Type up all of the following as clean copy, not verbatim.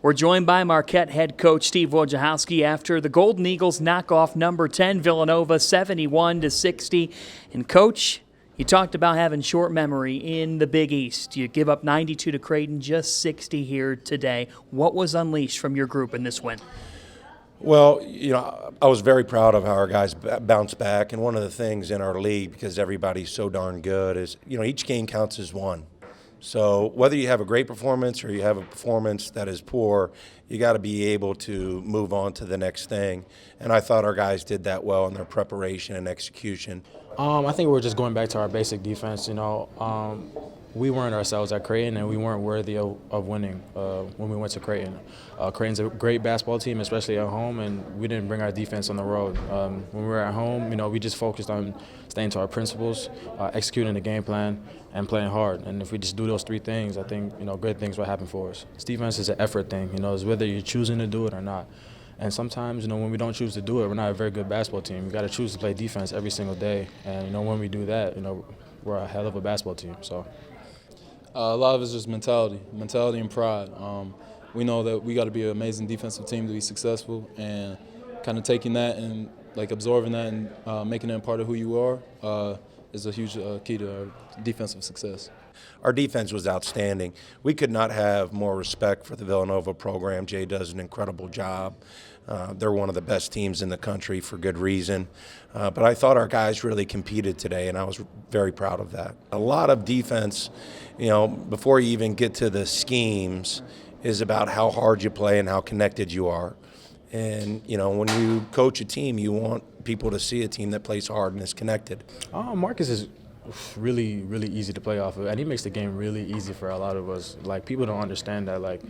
We're joined by Marquette head coach Steve Wojciechowski after the Golden Eagles knock off number 10 Villanova 71-60. And coach, you talked about having short memory in the Big East. You give up 92 to Creighton, just 60 here today. What was unleashed from your group in this win? Well, I was very proud of how our guys bounced back. And one of the things in our league, because everybody's so darn good, is, each game counts as one. So whether you have a great performance or you have a performance that is poor, you got to be able to move on to the next thing. And I thought our guys did that well in their preparation and execution. I think we're just going back to our basic defense. We weren't ourselves at Creighton, and we weren't worthy of winning when we went to Creighton. Creighton's a great basketball team, especially at home, and we didn't bring our defense on the road. When we were at home, we just focused on staying to our principles, executing the game plan, and playing hard. And if we just do those three things, I think great things will happen for us. This defense is an effort thing. It's whether you're choosing to do it or not. And sometimes, when we don't choose to do it, we're not a very good basketball team. We've got to choose to play defense every single day. And, when we do that, we're a hell of a basketball team. So. A lot of it's just mentality and pride. We know that we got to be an amazing defensive team to be successful, and kind of taking that and absorbing that and making it a part of who you are is a huge key to our defensive success. Our defense was outstanding. We could not have more respect for the Villanova program. Jay does an incredible job. They're one of the best teams in the country for good reason. But I thought our guys really competed today, and I was very proud of that. A lot of defense, before you even get to the schemes, is about how hard you play and how connected you are. And, when you coach a team, you want people to see a team that plays hard and is connected. Marcus is really, really easy to play off of, and he makes the game really easy for a lot of us. People don't understand that.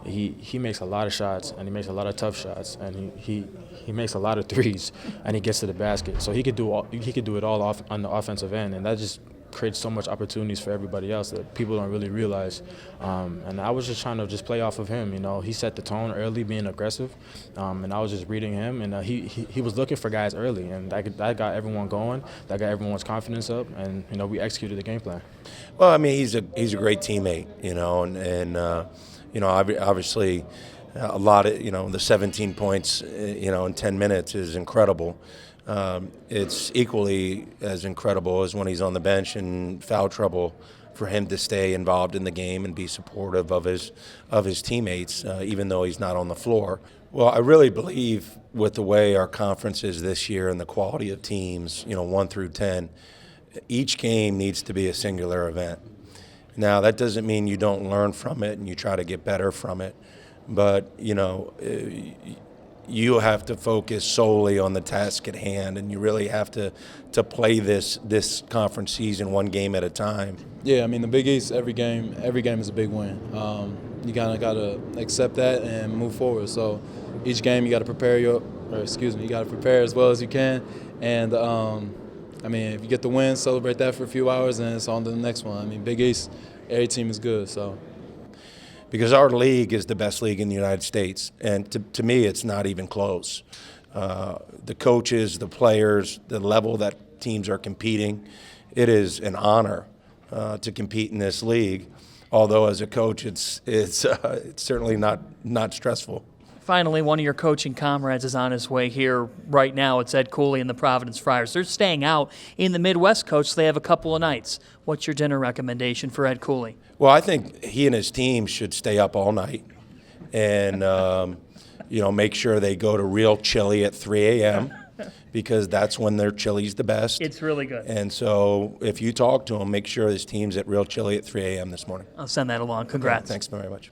He makes a lot of shots, and he makes a lot of tough shots, and he makes a lot of threes, and he gets to the basket. So he could do it all off on the offensive end, and that just creates so much opportunities for everybody else that people don't really realize. And I was just trying to just play off of him. He set the tone early, being aggressive, and I was just reading him. And he was looking for guys early, and that got everyone going. That got everyone's confidence up, and we executed the game plan. Well, he's a great teammate, and obviously a lot of the 17 points, in 10 minutes is incredible. It's equally as incredible as when he's on the bench in foul trouble for him to stay involved in the game and be supportive of his teammates, even though he's not on the floor. Well, I really believe with the way our conference is this year and the quality of teams, 1 through 10, each game needs to be a singular event. Now, that doesn't mean you don't learn from it and you try to get better from it, but, you have to focus solely on the task at hand, and you really have to play this conference season one game at a time. Yeah, the Big East, every game is a big win. You kind of got to accept that and move forward. So each game you got to prepare you got to prepare as well as you can. And if you get the win, celebrate that for a few hours, and it's on to the next one. Big East, every team is good, so. Because our league is the best league in the United States, and to me, it's not even close. The coaches, the players, the level that teams are competing, it is an honor to compete in this league. Although as a coach, it's certainly not stressful. Finally, one of your coaching comrades is on his way here right now. It's Ed Cooley and the Providence Friars. They're staying out in the Midwest, Coach, so they have a couple of nights. What's your dinner recommendation for Ed Cooley? Well, I think he and his team should stay up all night and, make sure they go to Real Chili at 3 a.m. because that's when their chili's the best. It's really good. And so if you talk to him, make sure his team's at Real Chili at 3 a.m. this morning. I'll send that along. Congrats. Thanks very much.